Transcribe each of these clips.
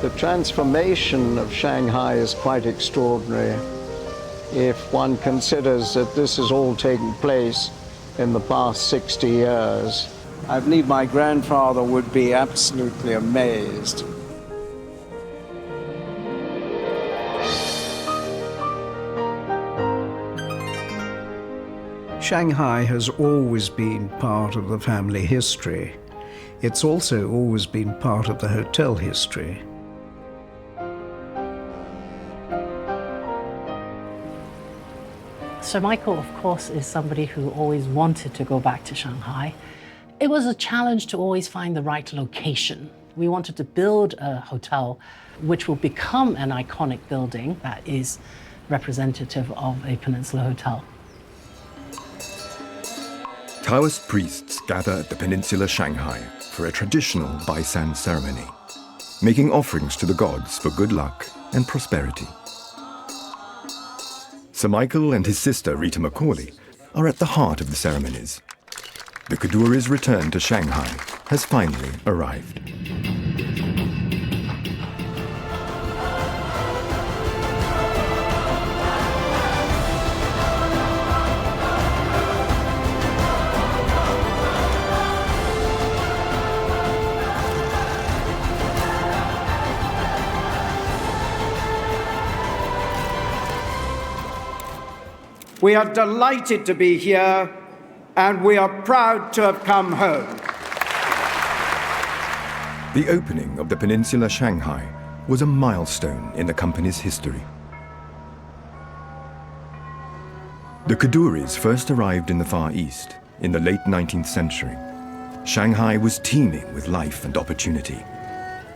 The transformation of Shanghai is quite extraordinary if one considers that this has all taken place in the past 60 years. I believe my grandfather would be absolutely amazed. Shanghai has always been part of the family history. It's also always been part of the hotel history. Sir Michael, of course, is somebody who always wanted to go back to Shanghai. It was a challenge to always find the right location. We wanted to build a hotel which will become an iconic building that is representative of a Peninsula Hotel. Taoist priests gather at the Peninsula Shanghai for a traditional Baisan ceremony, making offerings to the gods for good luck and prosperity. Sir Michael and his sister Rita Macaulay are at the heart of the ceremonies. The Kadoorie's return to Shanghai has finally arrived. We are delighted to be here, and we are proud to have come home. The opening of the Peninsula Shanghai was a milestone in the company's history. The Kadoories first arrived in the Far East in the late 19th century. Shanghai was teeming with life and opportunity.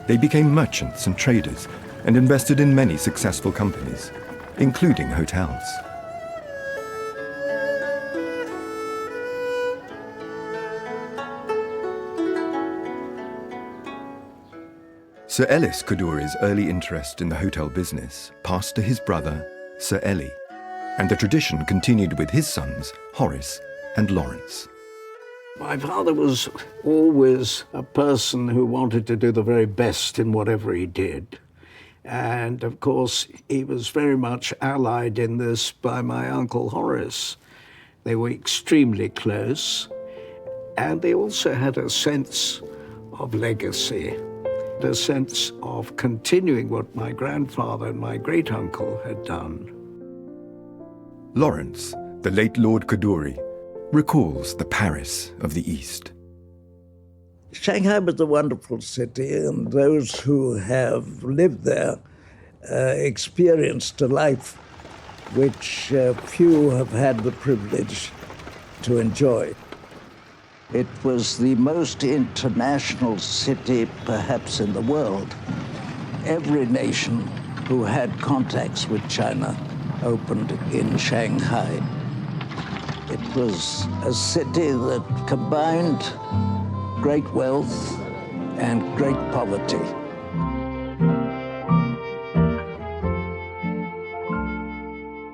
They became merchants and traders and invested in many successful companies, including hotels. Sir Ellis Kadoorie's early interest in the hotel business passed to his brother, Sir Ellie, and the tradition continued with his sons, Horace and Lawrence. My father was always a person who wanted to do the very best in whatever he did. And of course, he was very much allied in this by my uncle Horace. They were extremely close, and they also had a sense of legacy, a sense of continuing what my grandfather and my great-uncle had done. Lawrence, the late Lord Kadoorie, recalls the Paris of the East. Shanghai was a wonderful city, and those who have lived there experienced a life which few have had the privilege to enjoy. It was the most international city, perhaps, in the world. Every nation who had contacts with China opened in Shanghai. It was a city that combined great wealth and great poverty.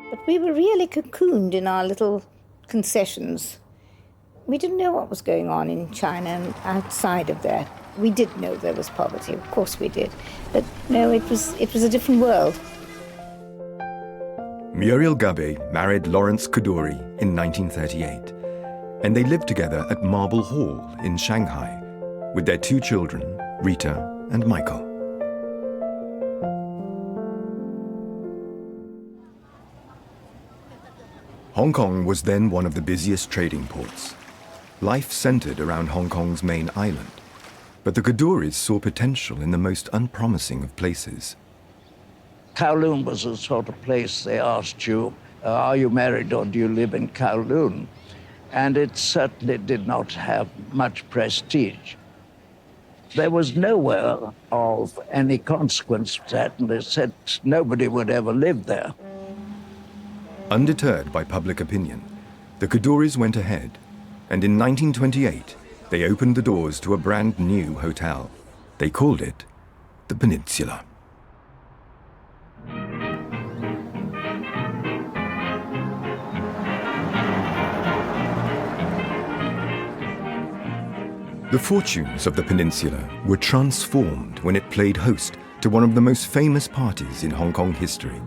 But we were really cocooned in our little concessions. We didn't know what was going on in China and outside of that. We did know there was poverty, of course we did. But no, it was a different world. Muriel Gabe married Lawrence Kadoorie in 1938, and they lived together at Marble Hall in Shanghai with their two children, Rita and Michael. Hong Kong was then one of the busiest trading ports. Life centered around Hong Kong's main island, but the Kadoories saw potential in the most unpromising of places. Kowloon was the sort of place they asked you, are you married or do you live in Kowloon? And it certainly did not have much prestige. There was nowhere of any consequence of that, and they said nobody would ever live there. Undeterred by public opinion, the Kadoories went ahead, and in 1928, they opened the doors to a brand new hotel. They called it the Peninsula. The fortunes of the Peninsula were transformed when it played host to one of the most famous parties in Hong Kong history.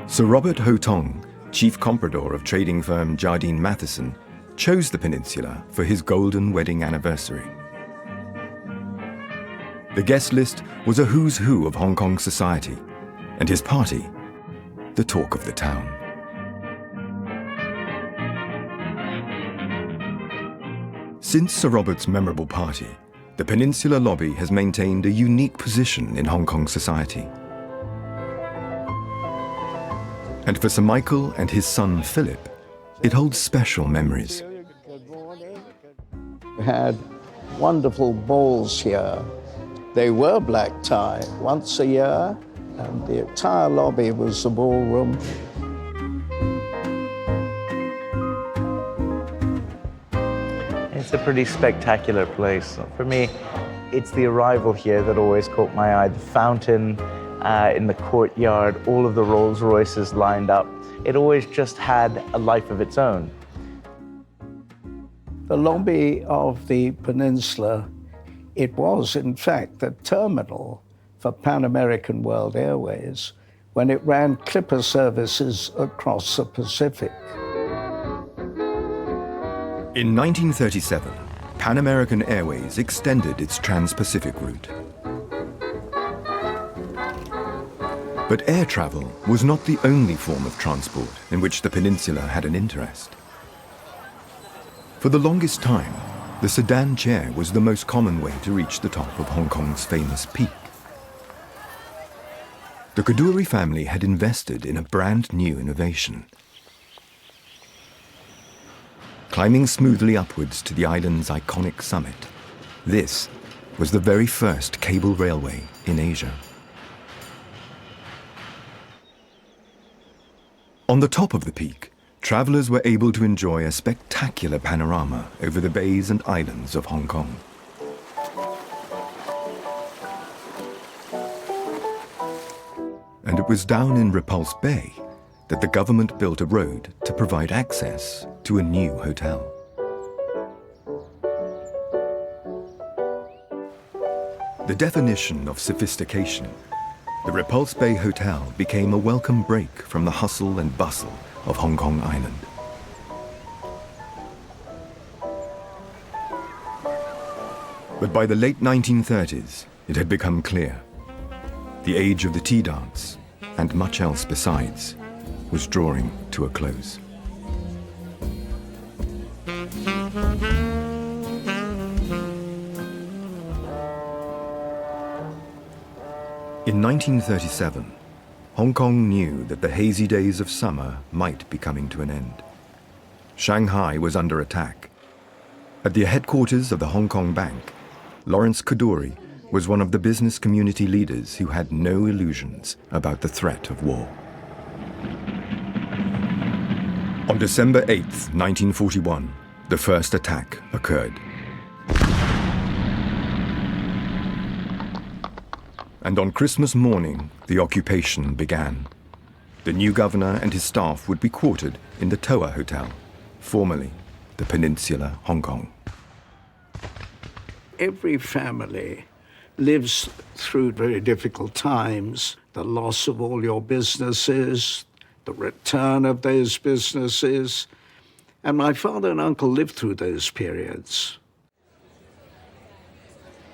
Sir Robert Ho Tong, chief comprador of trading firm Jardine Matheson, chose the Peninsula for his golden wedding anniversary. The guest list was a who's who of Hong Kong society, and his party, the talk of the town. Since Sir Robert's memorable party, the Peninsula lobby has maintained a unique position in Hong Kong society. And for Sir Michael and his son Philip, it holds special memories. We had wonderful balls here. They were black tie once a year, and the entire lobby was the ballroom. It's a pretty spectacular place. For me, it's the arrival here that always caught my eye. The fountain in the courtyard, all of the Rolls Royces lined up. It always just had a life of its own. The lobby of the Peninsula, it was in fact the terminal for Pan American World Airways when it ran clipper services across the Pacific. In 1937, Pan American Airways extended its trans-Pacific route. But air travel was not the only form of transport in which the Peninsula had an interest. For the longest time, the sedan chair was the most common way to reach the top of Hong Kong's famous peak. The Kadoorie family had invested in a brand new innovation. Climbing smoothly upwards to the island's iconic summit, this was the very first cable railway in Asia. On the top of the peak, travelers were able to enjoy a spectacular panorama over the bays and islands of Hong Kong. And it was down in Repulse Bay that the government built a road to provide access to a new hotel. The definition of sophistication, the Repulse Bay Hotel became a welcome break from the hustle and bustle of Hong Kong Island. But by the late 1930s, it had become clear. The age of the tea dance, and much else besides, was drawing to a close. In 1937, Hong Kong knew that the hazy days of summer might be coming to an end. Shanghai was under attack. At the headquarters of the Hong Kong Bank, Lawrence Kadoorie was one of the business community leaders who had no illusions about the threat of war. On December 8, 1941, the first attack occurred. And on Christmas morning, the occupation began. The new governor and his staff would be quartered in the Toa Hotel, formerly the Peninsula Hong Kong. Every family lives through very difficult times, the loss of all your businesses, the return of those businesses, and my father and uncle lived through those periods.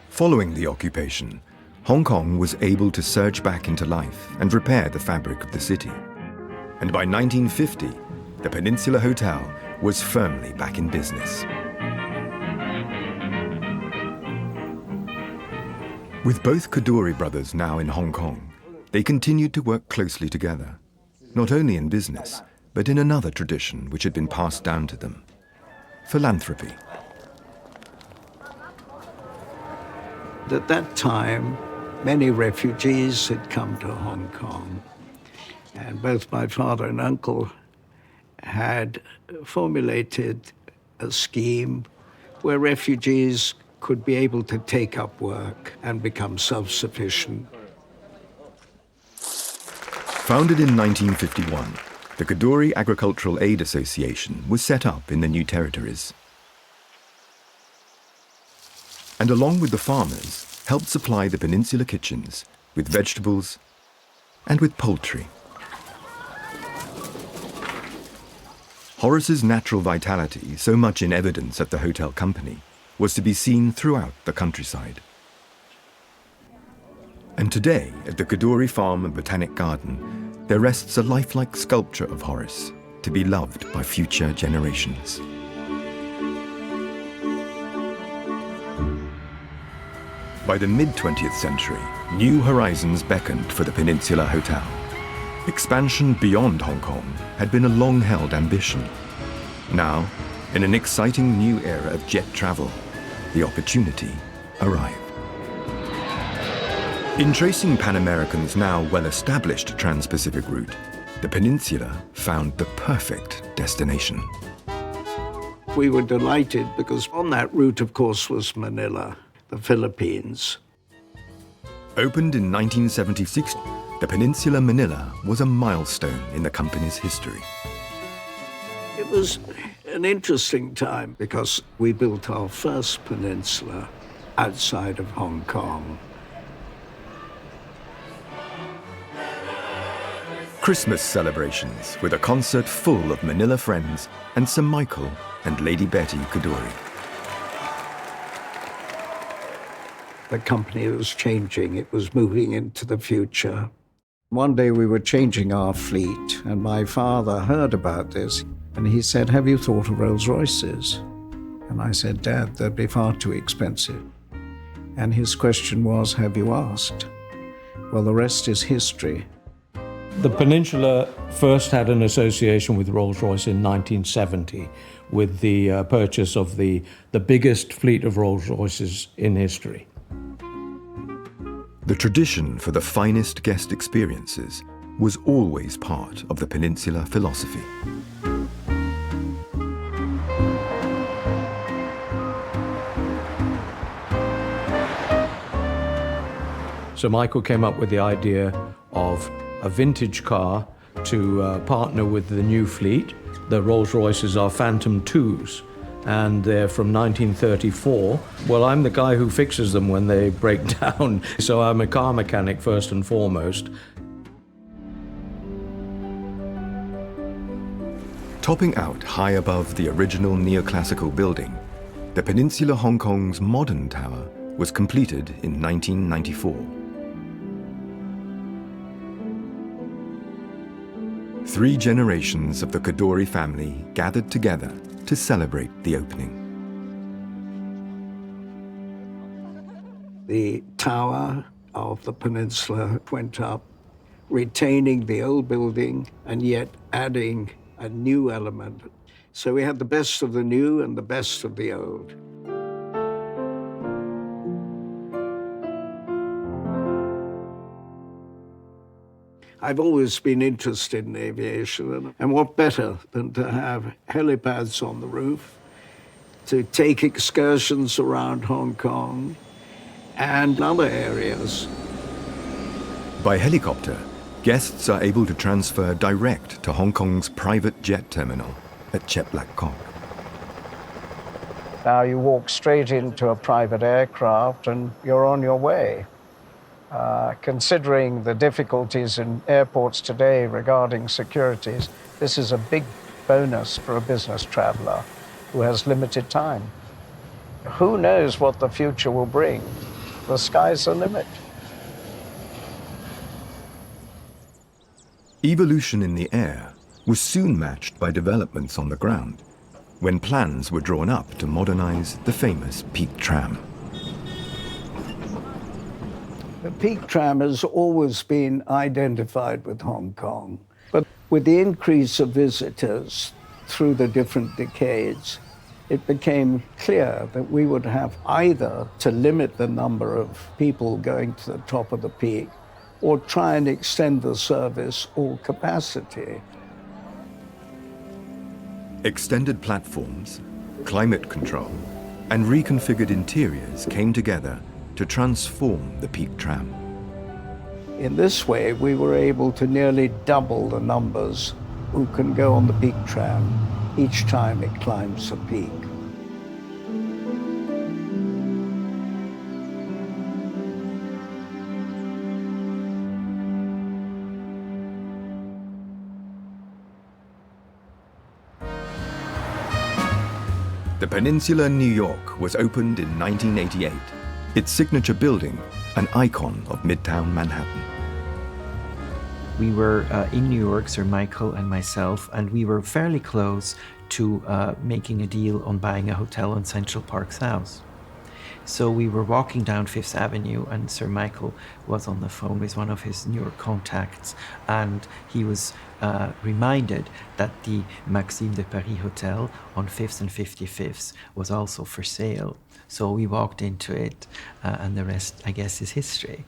Following the occupation, Hong Kong was able to surge back into life and repair the fabric of the city. And by 1950, the Peninsula Hotel was firmly back in business. With both Kadoorie brothers now in Hong Kong, they continued to work closely together, not only in business, but in another tradition which had been passed down to them: philanthropy. At that time, many refugees had come to Hong Kong, and both my father and uncle had formulated a scheme where refugees could be able to take up work and become self-sufficient. Founded in 1951, the Kadoorie Agricultural Aid Association was set up in the new territories. And along with the farmers, helped supply the Peninsula kitchens with vegetables and with poultry. Horace's natural vitality, so much in evidence at the hotel company, was to be seen throughout the countryside. And today, at the Kadoorie Farm and Botanic Garden, there rests a lifelike sculpture of Horace, to be loved by future generations. By the mid-20th century, new horizons beckoned for the Peninsula Hotel. Expansion beyond Hong Kong had been a long-held ambition. Now, in an exciting new era of jet travel, the opportunity arrived. In tracing Pan American's now well-established Trans-Pacific route, the Peninsula found the perfect destination. We were delighted because on that route, of course, was Manila, the Philippines. Opened in 1976, the Peninsula Manila was a milestone in the company's history. It was an interesting time because we built our first peninsula outside of Hong Kong. Christmas celebrations with a concert full of Manila friends and Sir Michael and Lady Betty Kadoorie. The company was changing. It was moving into the future. One day we were changing our fleet, and my father heard about this, and he said, "Have you thought of Rolls-Royces?" And I said, "Dad, they'd be far too expensive." And his question was, "Have you asked?" Well, the rest is history. The Peninsula first had an association with Rolls-Royce in 1970 with the purchase of the biggest fleet of Rolls-Royces in history. The tradition for the finest guest experiences was always part of the Peninsula philosophy. So Michael came up with the idea of a vintage car to partner with the new fleet. The Rolls-Royces are Phantom 2s, and they're from 1934. Well, I'm the guy who fixes them when they break down, so I'm a car mechanic first and foremost. Topping out high above the original neoclassical building, the Peninsula Hong Kong's modern tower was completed in 1994. 3 generations of the Kadoorie family gathered together to celebrate the opening. The tower of the peninsula went up, retaining the old building and yet adding a new element. So we had the best of the new and the best of the old. I've always been interested in aviation, and what better than to have helipads on the roof, to take excursions around Hong Kong and other areas. By helicopter, guests are able to transfer direct to Hong Kong's private jet terminal at Chek Lap Kok. Now you walk straight into a private aircraft and you're on your way. Considering the difficulties in airports today regarding securities, this is a big bonus for a business traveler who has limited time. Who knows what the future will bring? The sky's the limit. Evolution in the air was soon matched by developments on the ground, when plans were drawn up to modernize the famous Peak Tram. The Peak Tram has always been identified with Hong Kong, but with the increase of visitors through the different decades, it became clear that we would have either to limit the number of people going to the top of the peak or try and extend the service or capacity. Extended platforms, climate control, and reconfigured interiors came together to transform the Peak Tram. In this way, we were able to nearly double the numbers who can go on the Peak Tram each time it climbs a peak. The Peninsula New York was opened in 1988. Its signature building, an icon of Midtown Manhattan. We were in New York, Sir Michael and myself, and we were fairly close to making a deal on buying a hotel on Central Park South. So we were walking down Fifth Avenue, and Sir Michael was on the phone with one of his New York contacts, and he was reminded that the Maxime de Paris Hotel on 5th and 55th was also for sale. So we walked into it, and the rest, I guess, is history.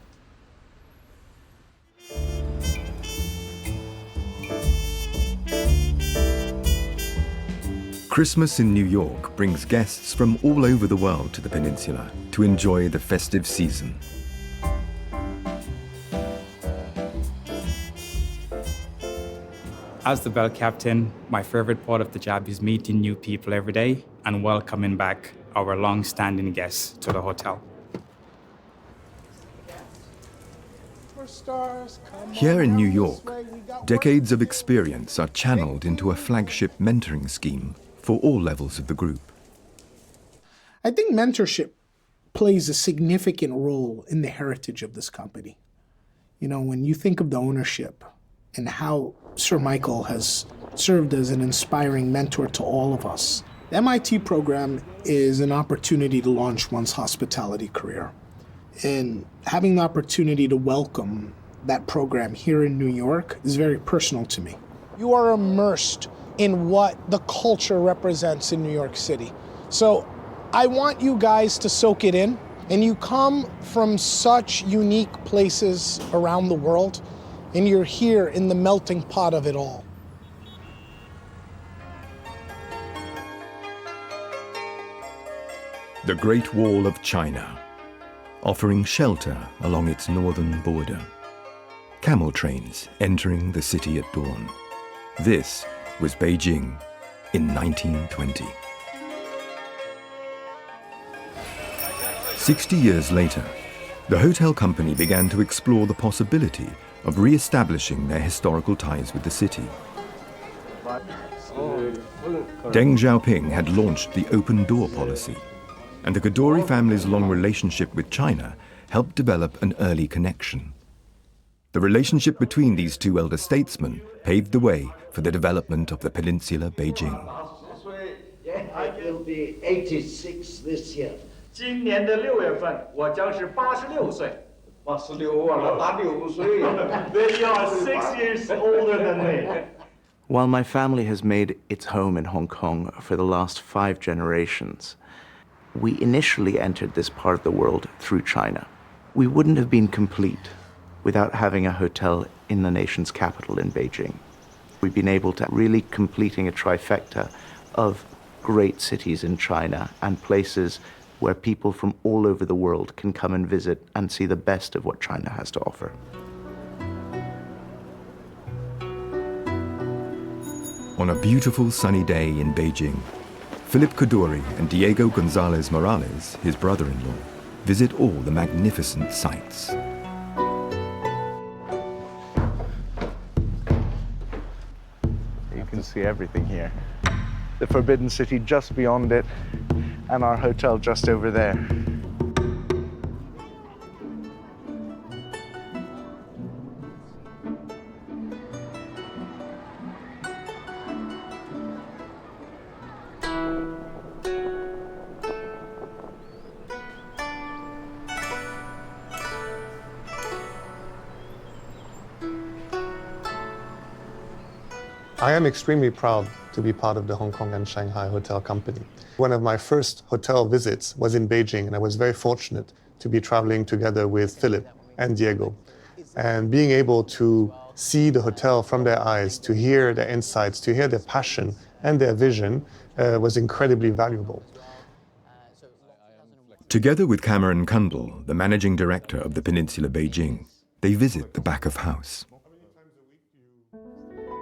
Christmas in New York brings guests from all over the world to the peninsula to enjoy the festive season. As the bell captain, my favorite part of the job is meeting new people every day and welcoming back our long-standing guests to the hotel. Here in New York, decades of experience are channeled into a flagship mentoring scheme for all levels of the group. I think mentorship plays a significant role in the heritage of this company. You know, when you think of the ownership and how Sir Michael has served as an inspiring mentor to all of us, the MIT program is an opportunity to launch one's hospitality career. And having the opportunity to welcome that program here in New York is very personal to me. You are immersed in what the culture represents in New York City. So I want you guys to soak it in, and you come from such unique places around the world, and you're here in the melting pot of it all. The Great Wall of China, offering shelter along its northern border. Camel trains entering the city at dawn. This was Beijing in 1920. 60 years later, the hotel company began to explore the possibility of re-establishing their historical ties with the city. Deng Xiaoping had launched the open door policy, and the Kadoorie family's long relationship with China helped develop an early connection. The relationship between these two elder statesmen paved the way for the development of the Peninsula Beijing. I will be 86 this year. 今年的6月份，我将是86岁。86啊，打6岁。They are 6 years older than me. While my family has made its home in Hong Kong for the last 5 generations, we initially entered this part of the world through China. We wouldn't have been complete without having a hotel in the nation's capital in Beijing. We've been able to really completing a trifecta of great cities in China and places where people from all over the world can come and visit and see the best of what China has to offer. On a beautiful sunny day in Beijing, Philip Kadoorie and Diego Gonzalez Morales, his brother-in-law, visit all the magnificent sights. You can see everything here. The Forbidden City just beyond it, and our hotel just over there. I am extremely proud to be part of the Hongkong and Shanghai Hotel Company. One of my first hotel visits was in Beijing, and I was very fortunate to be traveling together with Philip and Diego. And being able to see the hotel from their eyes, to hear their insights, to hear their passion and their vision was incredibly valuable. Together with Cameron Kundle, the managing director of the Peninsula Beijing, they visit the back of house.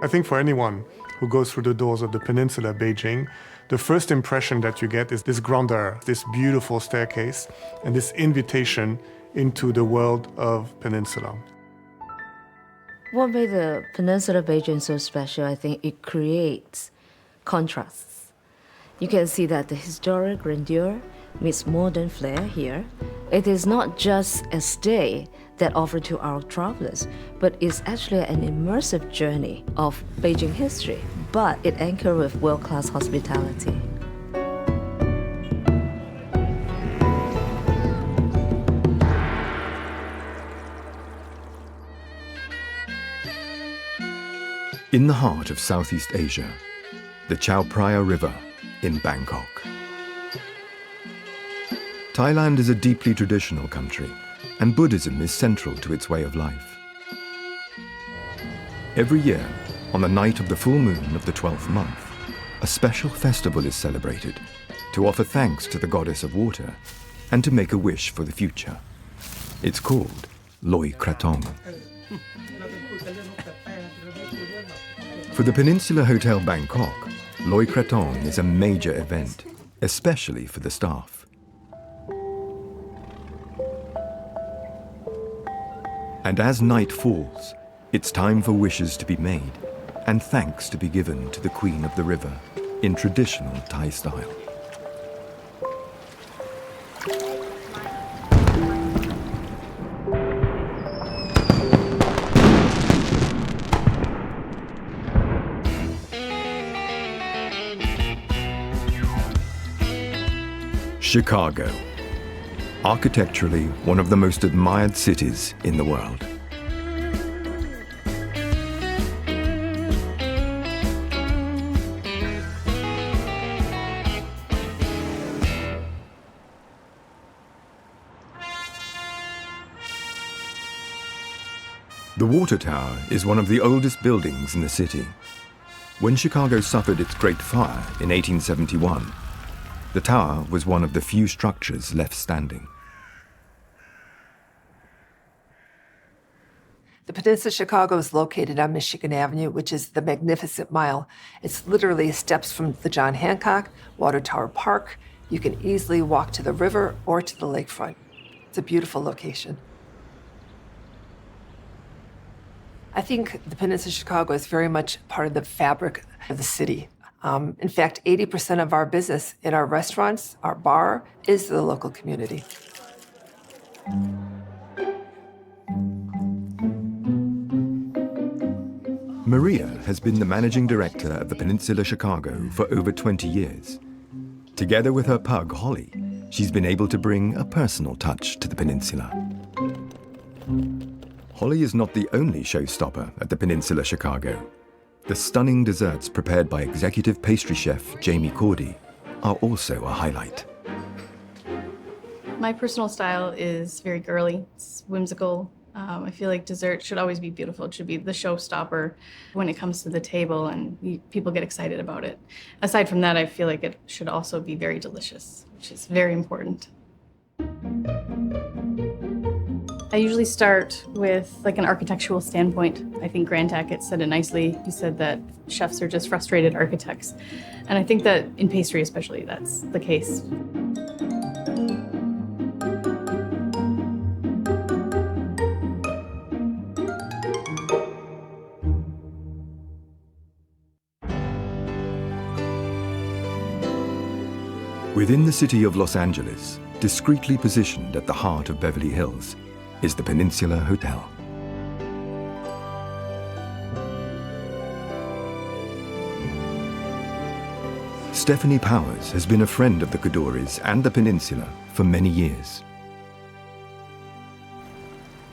I think for anyone who goes through the doors of the Peninsula Beijing, the first impression that you get is this grandeur, this beautiful staircase, and this invitation into the world of Peninsula. What made the Peninsula Beijing so special, I think it creates contrasts. You can see that the historic grandeur meets modern flair here. It is not just a stay that offered to our travelers, but it's actually an immersive journey of Beijing history, but it anchored with world-class hospitality. In the heart of Southeast Asia, the Chao Phraya River in Bangkok. Thailand is a deeply traditional country, and Buddhism is central to its way of life. Every year, on the night of the full moon of the 12th month, a special festival is celebrated to offer thanks to the goddess of water and to make a wish for the future. It's called Loi Krathong. For the Peninsula Hotel Bangkok, Loi Krathong is a major event, especially for the staff. And as night falls, it's time for wishes to be made and thanks to be given to the Queen of the River in traditional Thai style. Chicago, architecturally one of the most admired cities in the world. The Water Tower is one of the oldest buildings in the city. When Chicago suffered its Great Fire in 1871, the tower was one of the few structures left standing. The Peninsula Chicago is located on Michigan Avenue, which is the Magnificent Mile. It's literally steps from the John Hancock, Water Tower Park. You can easily walk to the river or to the lakefront. It's a beautiful location. I think the Peninsula Chicago is very much part of the fabric of the city. In fact, 80% of our business in our restaurants, our bar, is the local community. Maria has been the managing director of the Peninsula Chicago for over 20 years. Together with her pug, Holly, she's been able to bring a personal touch to the peninsula. Holly is not the only showstopper at the Peninsula Chicago. The stunning desserts prepared by executive pastry chef Jamie Cordy are also a highlight. My personal style is very girly, it's whimsical. I feel like dessert should always be beautiful. It should be the showstopper when it comes to the table and people get excited about it. Aside from that, I feel like it should also be very delicious, which is very important. I usually start with like an architectural standpoint. I think Grant Hackett said it nicely. He said that chefs are just frustrated architects. And I think that in pastry especially, that's the case. Within the city of Los Angeles, discreetly positioned at the heart of Beverly Hills, is the Peninsula Hotel. Stephanie Powers has been a friend of the Kadoories and the Peninsula for many years.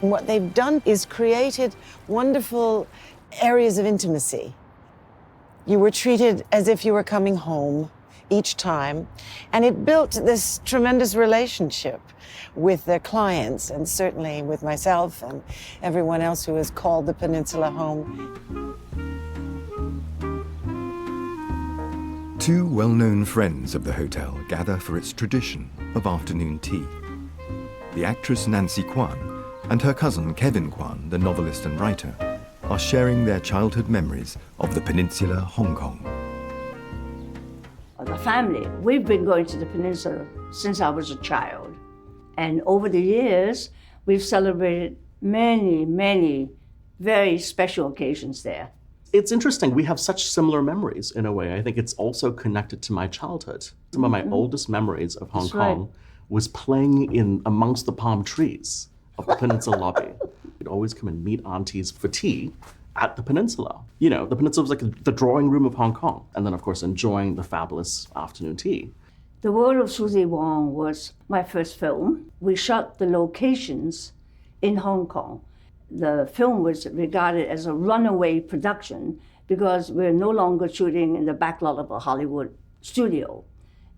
What they've done is created wonderful areas of intimacy. You were treated as if you were coming home each time, and it built this tremendous relationship with their clients and certainly with myself and everyone else who has called the Peninsula home. Two well-known friends of the hotel gather for its tradition of afternoon tea. The actress Nancy Kwan and her cousin Kevin Kwan, the novelist and writer, are sharing their childhood memories of the Peninsula, Hong Kong. The family, we've been going to the Peninsula since I was a child. And over the years, we've celebrated many, many very special occasions there. It's interesting. We have such similar memories in a way. I think it's also connected to my childhood. Some of my oldest memories of Hong Kong was playing in amongst the palm trees of the Peninsula lobby. We'd always come and meet aunties for tea at the Peninsula. You know, the Peninsula was like the drawing room of Hong Kong. And then, of course, enjoying the fabulous afternoon tea. The World of Susie Wong was my first film. We shot the locations in Hong Kong. The film was regarded as a runaway production because we're no longer shooting in the backlot of a Hollywood studio.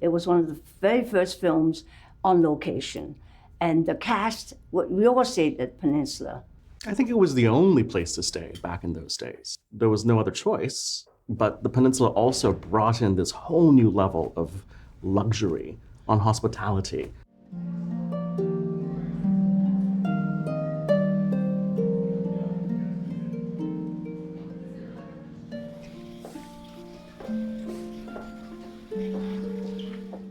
It was one of the very first films on location. And the cast, we all stayed at Peninsula. I think it was the only place to stay back in those days. There was no other choice, but the Peninsula also brought in this whole new level of luxury on hospitality.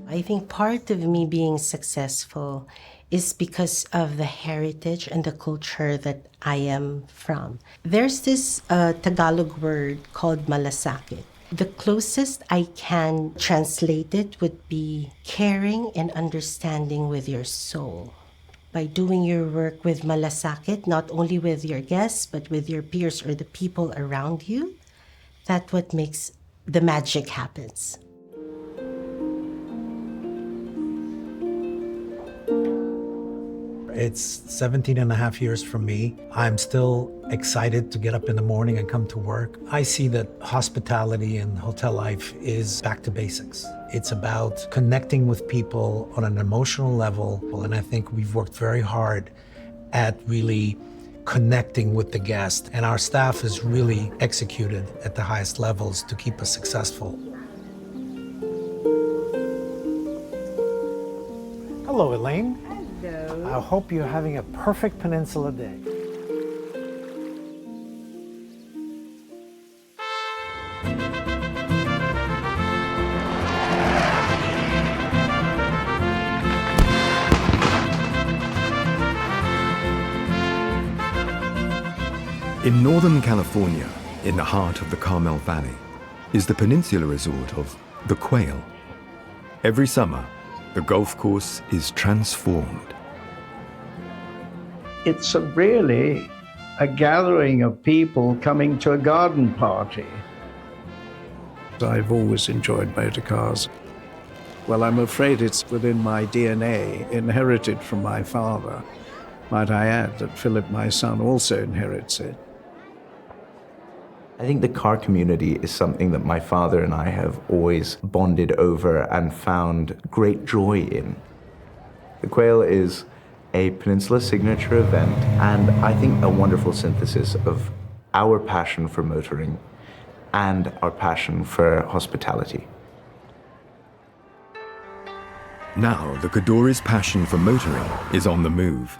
I think part of me being successful is because of the heritage and the culture that I am from. There's this Tagalog word called malasakit. The closest I can translate it would be caring and understanding with your soul. By doing your work with malasakit, not only with your guests, but with your peers or the people around you, that's what makes the magic happens. It's 17 and a half years from me. I'm still excited to get up in the morning and come to work. I see that hospitality and hotel life is back to basics. It's about connecting with people on an emotional level, and I think we've worked very hard at really connecting with the guest, and our staff has really executed at the highest levels to keep us successful. Hello, Elaine. I hope you're having a perfect Peninsula day. In Northern California, in the heart of the Carmel Valley, is the peninsula resort of the Quail. Every summer, the golf course is transformed. It's really a gathering of people coming to a garden party. I've always enjoyed motor cars. Well, I'm afraid it's within my DNA, inherited from my father. Might I add that Philip, my son, also inherits it. I think the car community is something that my father and I have always bonded over and found great joy in. The Quail is a Peninsula signature event, and I think a wonderful synthesis of our passion for motoring and our passion for hospitality. Now, the Kadoorie's passion for motoring is on the move.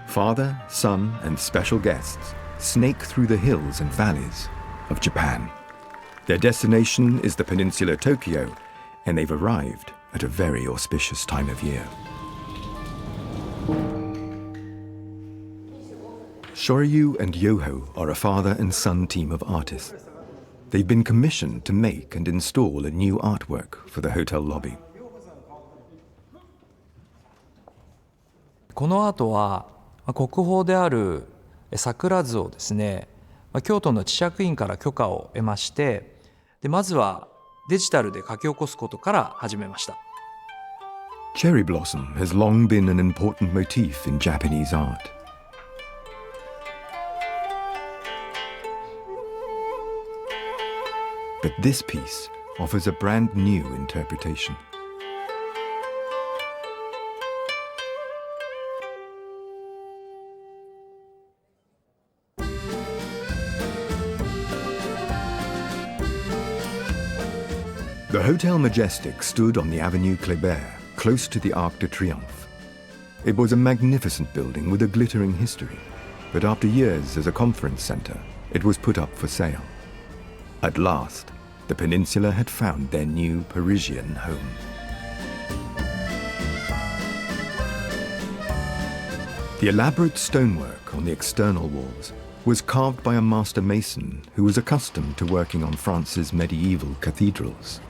Father, son, and special guests snake through the hills and valleys of Japan. Their destination is the Peninsula Tokyo, and they've arrived at a very auspicious time of year. Shoryu and Yoho are a father and son team of artists. They've been commissioned to make and install a new artwork for the hotel lobby. このアートは国宝である桜図をですね、京都の智釈院から許可を得まして、まずはデジタルで書き起こすことから始めました。 Cherry blossom has long been an important motif in Japanese art. But this piece offers a brand new interpretation. The Hotel Majestic stood on the Avenue Kléber, close to the Arc de Triomphe. It was a magnificent building with a glittering history, but after years as a conference center, it was put up for sale. At last, the Peninsula had found their new Parisian home. The elaborate stonework on the external walls was carved by a master mason who was accustomed to working on France's medieval cathedrals.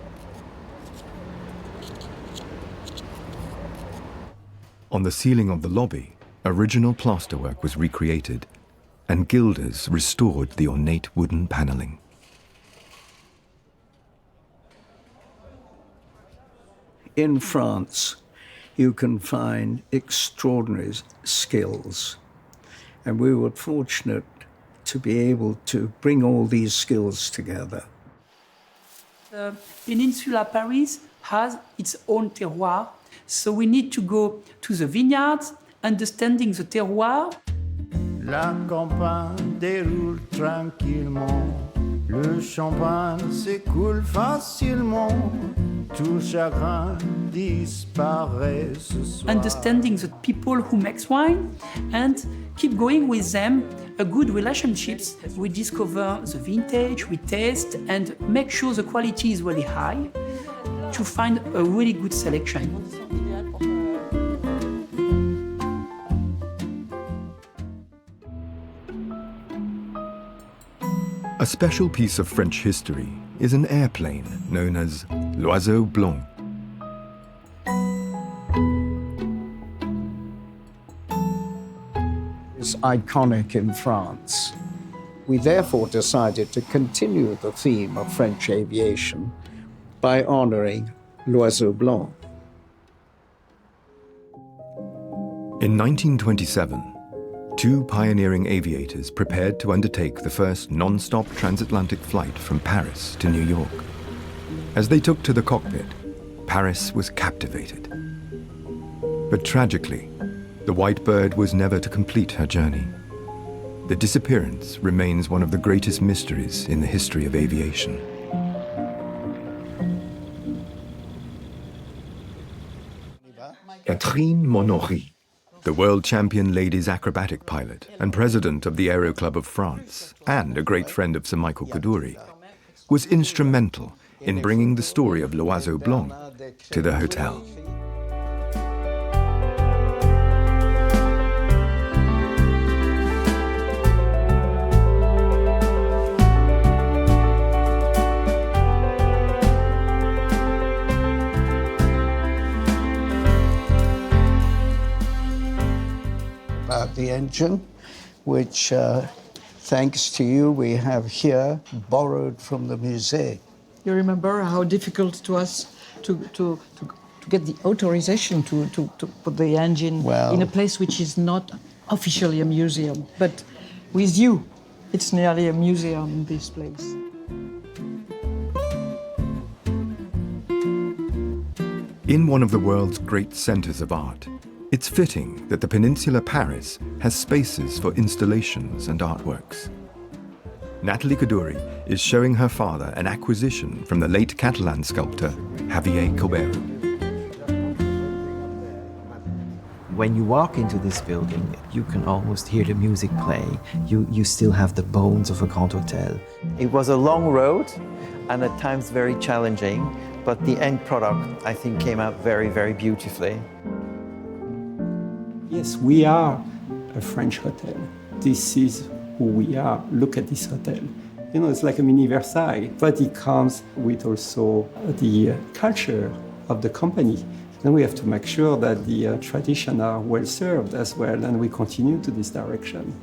On the ceiling of the lobby, original plasterwork was recreated, and gilders restored the ornate wooden paneling. In France, you can find extraordinary skills, and we were fortunate to be able to bring all these skills together. The Peninsula Paris has its own terroir, so we need to go to the vineyards, understanding the terroir. La campagne déroule tranquillement, le champagne s'écoule facilement, tout chagrin disparaît ce soir. Understanding the people who makes wine and keep going with them, a good relationships. We discover the vintage, we taste and make sure the quality is really high to find a really good selection. A special piece of French history is an airplane known as l'Oiseau Blanc. It's iconic in France. We therefore decided to continue the theme of French aviation by honoring l'Oiseau Blanc. In 1927, two pioneering aviators prepared to undertake the first non-stop transatlantic flight from Paris to New York. As they took to the cockpit, Paris was captivated. But tragically, the White Bird was never to complete her journey. The disappearance remains one of the greatest mysteries in the history of aviation. Catherine Monory, the world champion ladies acrobatic pilot and president of the Aero Club of France, and a great friend of Sir Michael Kadoorie, was instrumental in bringing the story of l'Oiseau Blanc to the hotel. The engine, which thanks to you we have here, borrowed from the museum. You remember how difficult it was to get the authorization to put the engine in a place which is not officially a museum. But with you, it's nearly a museum, this place. In one of the world's great centers of art, it's fitting that the Peninsula Paris has spaces for installations and artworks. Nathalie Kadoorie is showing her father an acquisition from the late Catalan sculptor Javier Cobero. When you walk into this building, you can almost hear the music play. You still have the bones of a Grand Hotel. It was a long road and at times very challenging, but the end product, I think, came out very, very beautifully. Yes, we are a French hotel. This is who we are. Look at this hotel. You know, it's like a mini Versailles, but it comes with also the culture of the company. And we have to make sure that the traditions are well served as well, and we continue to this direction.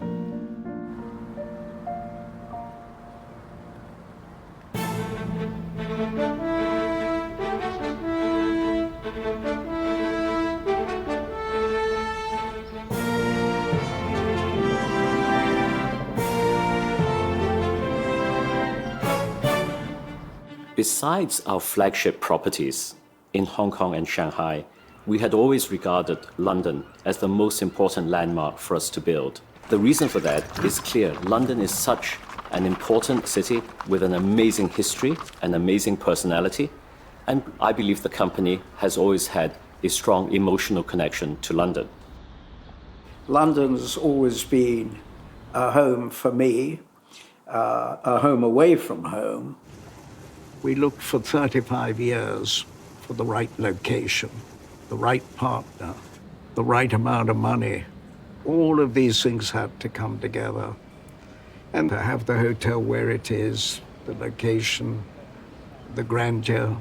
Besides our flagship properties in Hong Kong and Shanghai, we had always regarded London as the most important landmark for us to build. The reason for that is clear. London is such an important city with an amazing history, an amazing personality, and I believe the company has always had a strong emotional connection to London. London has always been a home for me, a home away from home. We looked for 35 years for the right location, the right partner, the right amount of money. All of these things had to come together. And to have the hotel where it is, the location, the grandeur.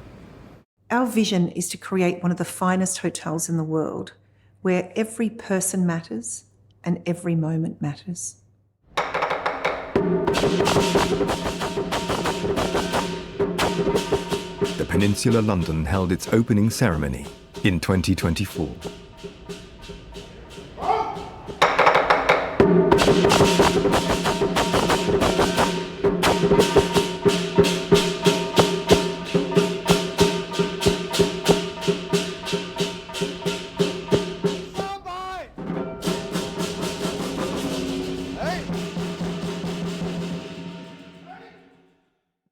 Our vision is to create one of the finest hotels in the world, where every person matters and every moment matters. The Peninsula London held its opening ceremony in 2024.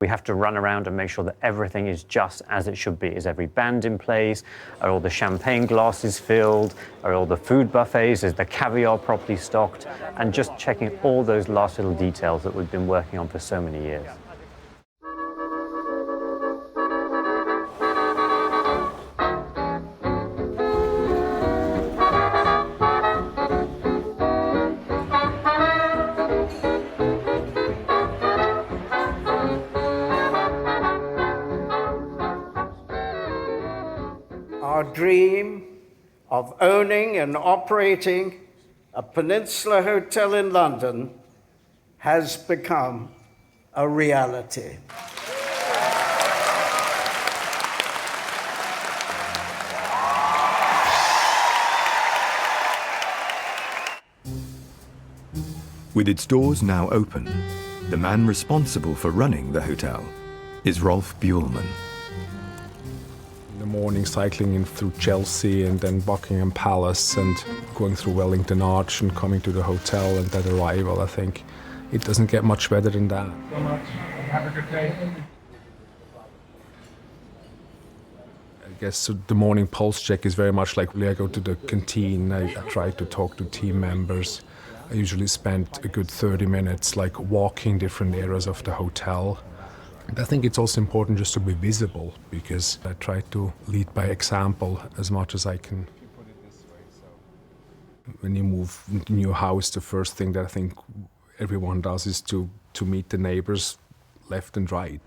We have to run around and make sure that everything is just as it should be. Is every band in place? Are all the champagne glasses filled? Are all the food buffets? Is the caviar properly stocked? And just checking all those last little details that we've been working on for so many years. Our dream of owning and operating a Peninsula Hotel in London has become a reality. With its doors now open, the man responsible for running the hotel is Rolf Buehlmann. In the morning, cycling in through Chelsea and then Buckingham Palace and going through Wellington Arch and coming to the hotel and that arrival, I think it doesn't get much better than that. So much. Have a good day. I guess so the morning pulse check is very much like I go to the canteen, I try to talk to team members. I usually spend a good 30 minutes like walking different areas of the hotel. And I think it's also important just to be visible because I try to lead by example as much as I can. When you move into a new house, the first thing that I think everyone does is to meet the neighbors left and right.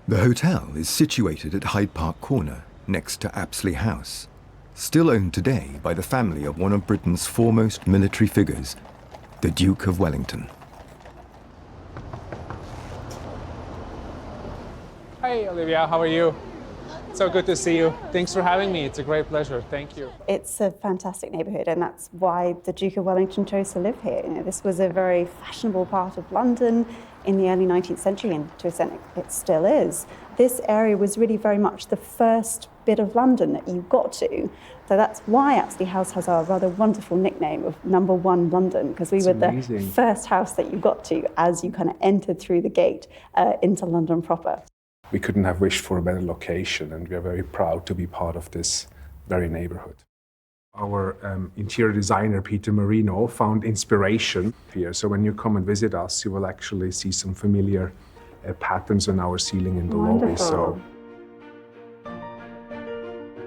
The hotel is situated at Hyde Park Corner, next to Apsley House, still owned today by the family of one of Britain's foremost military figures, the Duke of Wellington. Hey, Olivia, how are you? So good to see you. Thanks for having me. It's a great pleasure. Thank you. It's a fantastic neighbourhood, and that's why the Duke of Wellington chose to live here. You know, this was a very fashionable part of London in the early 19th century, and to a extent it still is. This area was really very much the first bit of London that you got to. So that's why Apsley House has our rather wonderful nickname of Number One London, because we were the first house that you got to as you kind of entered through the gate into London proper. We couldn't have wished for a better location, and we are very proud to be part of this very neighborhood. Our interior designer, Peter Marino, found inspiration here. So when you come and visit us, you will actually see some familiar patterns on our ceiling in the lobby. So.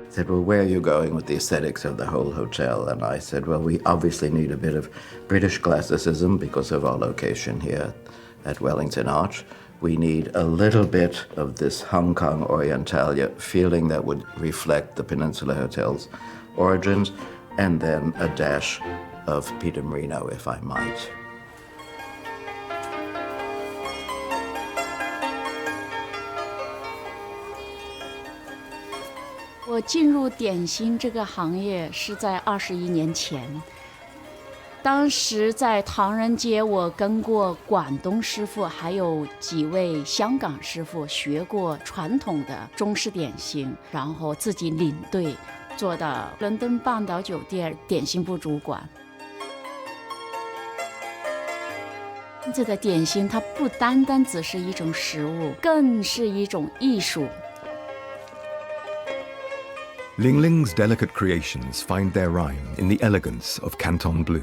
Said, well, where are you going with the aesthetics of the whole hotel? And I said, well, we obviously need a bit of British classicism because of our location here at Wellington Arch. We need a little bit of this Hong Kong Orientalia feeling that would reflect the Peninsula Hotel's origins, and then a dash of Peter Marino, if I might.我进入点心这个行业是在21年前。当时在唐人街，我跟过广东师傅，还有几位香港师傅学过传统的中式点心，然后自己领队做到伦敦半岛酒店点心部主管。这个点心它不单单只是一种食物，更是一种艺术。Ling Ling's delicate creations find their rhyme in the elegance of Canton Blue.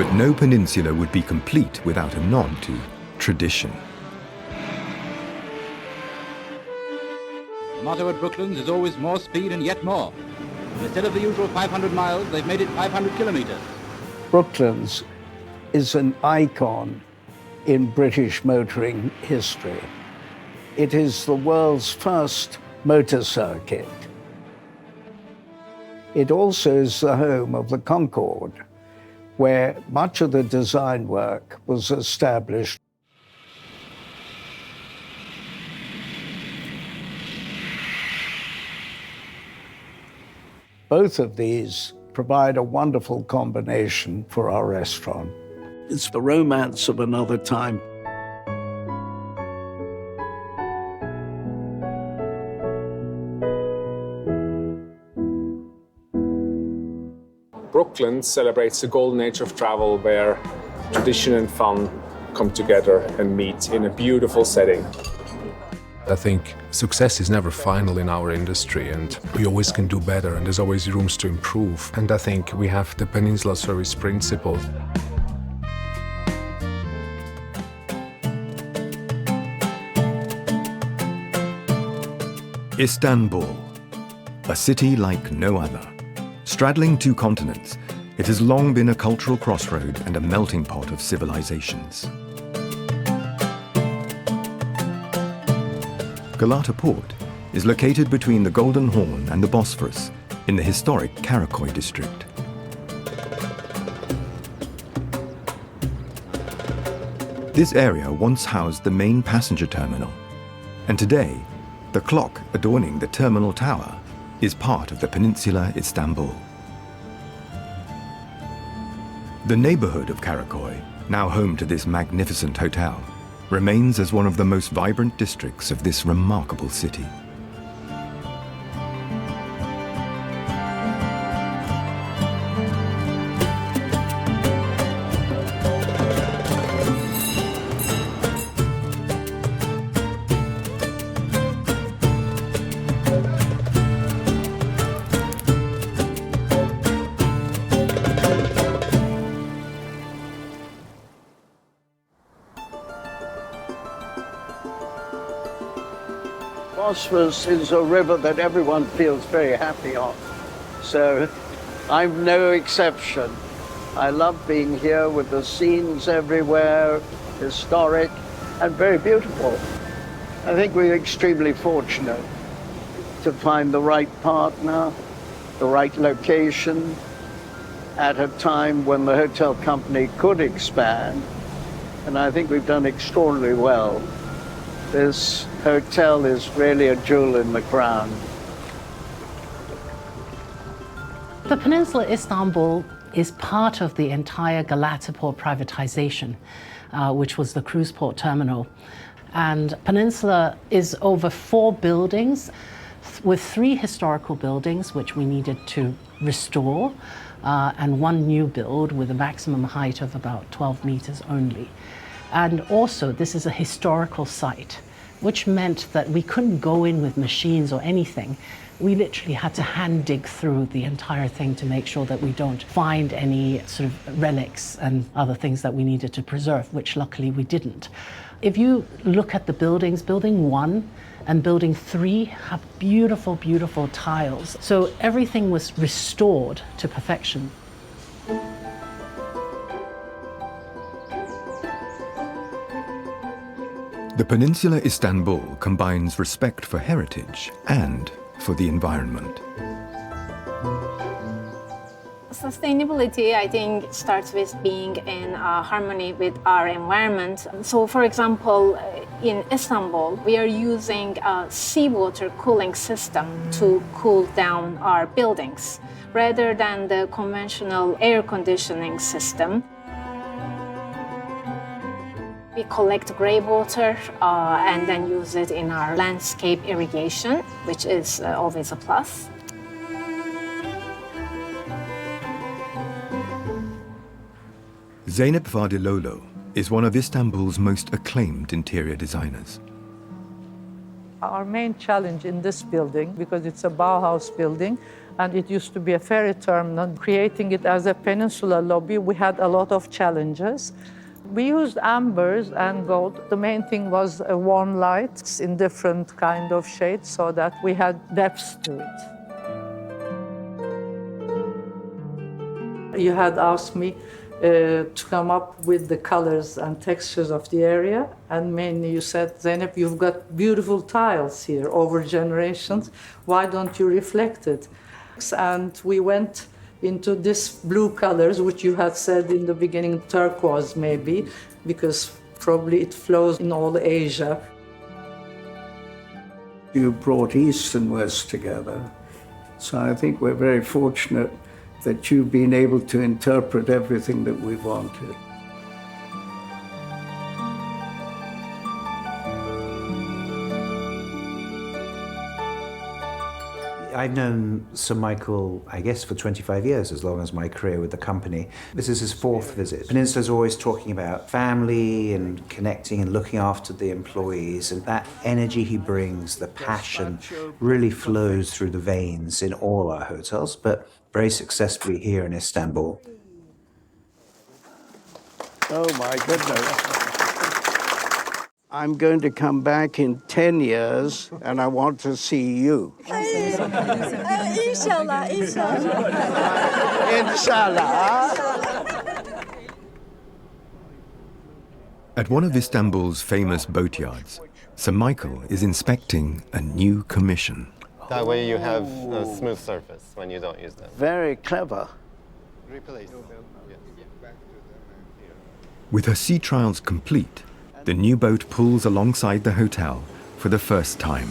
But no peninsula would be complete without a nod to tradition. The motto at Brooklands is always more speed and yet more. Instead of the usual 500 miles, they've made it 500 kilometers. Brooklands is an icon in British motoring history. It is the world's first motor circuit. It also is the home of the Concorde, where much of the design work was established. Both of these provide a wonderful combination for our restaurant. It's the romance of another time. Brooklands celebrates the golden age of travel where tradition and fun come together and meet in a beautiful setting. I think success is never final in our industry, and we always can do better, and there's always rooms to improve. And I think we have the Peninsula Service principle. Istanbul, a city like no other. Straddling two continents, it has long been a cultural crossroad and a melting pot of civilizations. Galata Port is located between the Golden Horn and the Bosphorus in the historic Karakoy district. This area once housed the main passenger terminal, and today, the clock adorning the terminal tower is part of the Peninsula Istanbul. The neighborhood of Karakoy, now home to this magnificent hotel, remains as one of the most vibrant districts of this remarkable city. Bosphorus is a river that everyone feels very happy on, so I'm no exception. I love being here with the scenes everywhere, historic and very beautiful. I think we're extremely fortunate to find the right partner, the right location, at a time when the hotel company could expand, and I think we've done extraordinarily well. This hotel is really a jewel in the crown. The Peninsula Istanbul is part of the entire Galata Port privatization, which was the cruise port terminal. And Peninsula is over 4 buildings, with 3 historical buildings, which we needed to restore, and 1 new build with a maximum height of about 12 meters only. And also, this is a historical site, which meant that we couldn't go in with machines or anything. We literally had to hand dig through the entire thing to make sure that we don't find any sort of relics and other things that we needed to preserve, which luckily we didn't. If you look at the buildings, Building 1 and Building 3 have beautiful, beautiful tiles. So everything was restored to perfection. The Peninsula Istanbul combines respect for heritage and for the environment. Sustainability, I think, starts with being in harmony with our environment. So, for example, in Istanbul, we are using a seawater cooling system to cool down our buildings, rather than the conventional air conditioning system. We collect grey water and then use it in our landscape irrigation, which is always a plus. Zeynep Vardilolo is one of Istanbul's most acclaimed interior designers. Our main challenge in this building, because it's a Bauhaus building, and it used to be a ferry terminal. Creating it as a peninsula lobby, we had a lot of challenges. We used ambers and gold. The main thing was warm lights in different kind of shades so that we had depth to it. You had asked me to come up with the colors and textures of the area, and mainly you said, Zeynep, you've got beautiful tiles here over generations. Why don't you reflect it? And we went into this blue colors, which you had said in the beginning, turquoise maybe, because probably it flows in all Asia. You brought East and West together, so I think we're very fortunate that you've been able to interpret everything that we've wanted. I've known Sir Michael, I guess, for 25 years, as long as my career with the company. This is his 4th visit. Peninsula's always talking about family and connecting and looking after the employees, and that energy he brings, the passion, really flows through the veins in all our hotels, but very successfully here in Istanbul. Oh my goodness. I'm going to come back in 10 years and I want to see you. Inshallah, inshallah. Inshallah. At one of Istanbul's famous boatyards, Sir Michael is inspecting a new commission. That way you have a smooth surface when you don't use them. Very clever. Replace. With her sea trials complete, the new boat pulls alongside the hotel for the first time.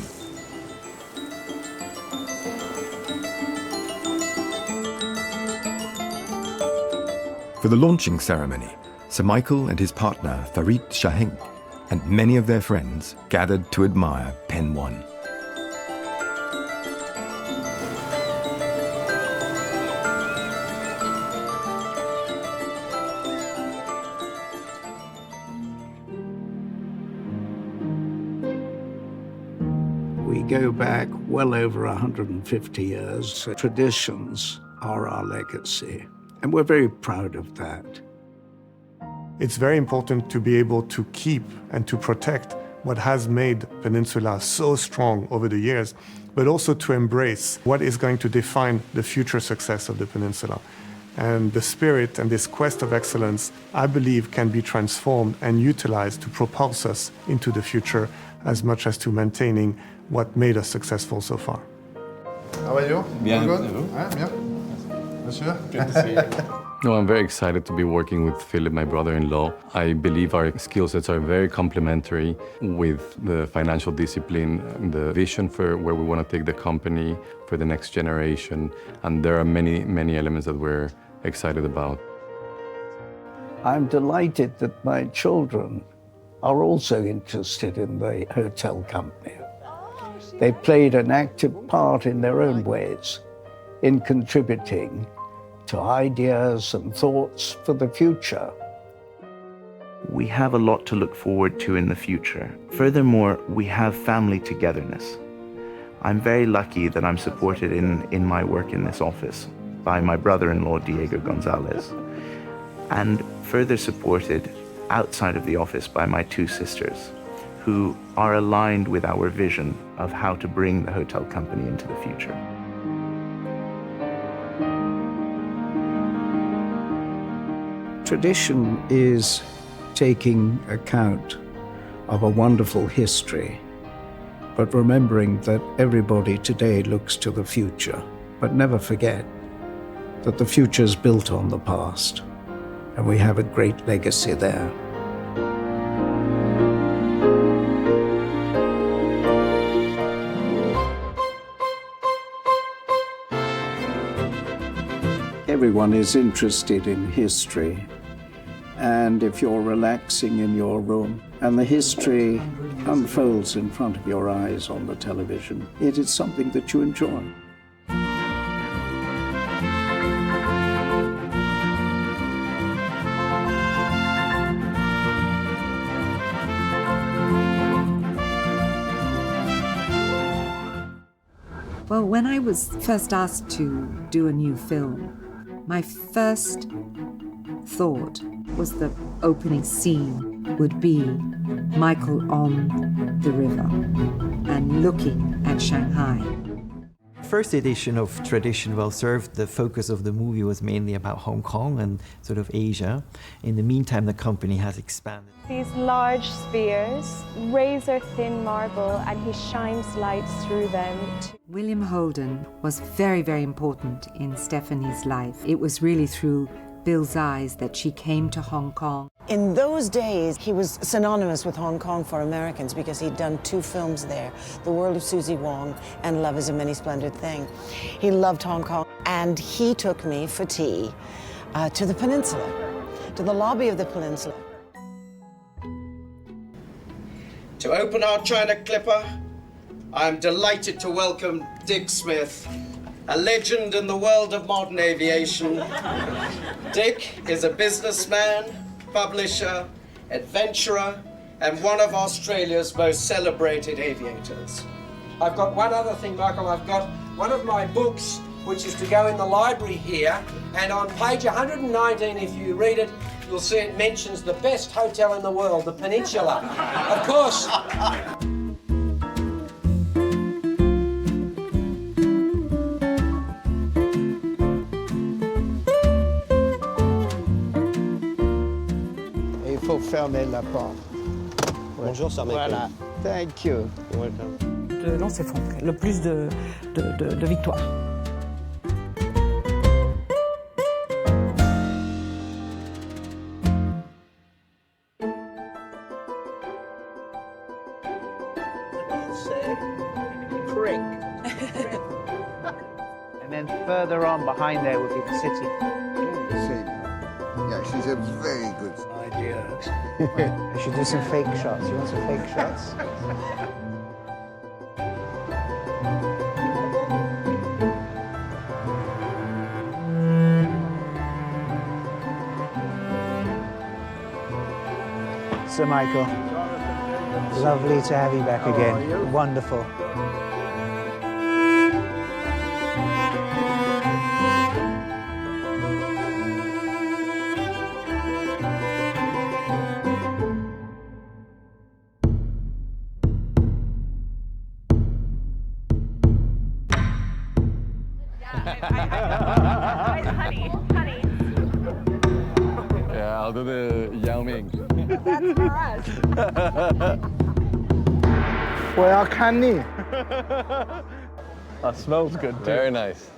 For the launching ceremony, Sir Michael and his partner Farid Shahenk and many of their friends gathered to admire Pen 1. We go back well over 150 years. Traditions are our legacy, and we're very proud of that. It's very important to be able to keep and to protect what has made Peninsula so strong over the years, but also to embrace what is going to define the future success of the Peninsula. And the spirit and this quest of excellence, I believe, can be transformed and utilized to propulse us into the future as much as to maintaining what made us successful so far. How are you? Bien. All good? Bien. Monsieur? Good to see you. No, I'm very excited to be working with Philip, my brother-in-law. I believe our skill sets are very complementary with the financial discipline, the vision for where we want to take the company for the next generation. And there are many, many elements that we're excited about. I'm delighted that my children are also interested in the hotel company. They played an active part in their own ways in contributing to ideas and thoughts for the future. We have a lot to look forward to in the future. Furthermore, we have family togetherness. I'm very lucky that I'm supported in my work in this office by my brother-in-law, Diego Gonzalez, and further supported outside of the office by my 2 sisters, who are aligned with our vision of how to bring the hotel company into the future. Tradition is taking account of a wonderful history, but remembering that everybody today looks to the future. But never forget that the future is built on the past, and we have a great legacy there. Everyone is interested in history, and if you're relaxing in your room and the history unfolds in front of your eyes on the television, it is something that you enjoy. Well, when I was first asked to do a new film, my first thought was the opening scene would be Michael on the river and looking at Shanghai. First edition of Tradition Well Served, the focus of the movie was mainly about Hong Kong and sort of Asia. In the meantime, the company has expanded. These large spheres, razor-thin marble, and he shines lights through them. William Holden was very, very important in Stephanie's life. It was really through Bill's eyes that she came to Hong Kong. In those days, he was synonymous with Hong Kong for Americans because he'd done 2 films there, The World of Susie Wong and Love is a Many Splendid Thing. He loved Hong Kong, and he took me for tea to the Peninsula, to the lobby of the Peninsula. To open our China Clipper, I'm delighted to welcome Dick Smith, a legend in the world of modern aviation. Dick is a businessman, publisher, adventurer, and one of Australia's most celebrated aviators. I've got one other thing, Michael. I've got one of my books, which is to go in the library here, and on page 119, if you read it, you'll see it mentions the best hotel in the world, the Peninsula. Of course. Il faut fermer la porte. Bonjour, Sir Michael. Voilà. Thank you. You're welcome. De lancer franc, le plus de victoires. Prick. And then further on behind there would be the city. Yeah, she's a very good idea. I should do some fake shots. You want some fake shots? Sir Michael, lovely to have you back again. Wonderful. Honey. Yeah, I'll do the Yao Ming. That's for us. 我要看你. That smells good too. Very nice.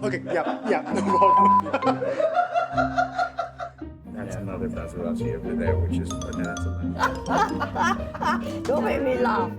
Okay, yeah, no problem. That's another Maserati over there, which is Banana. Don't make me laugh.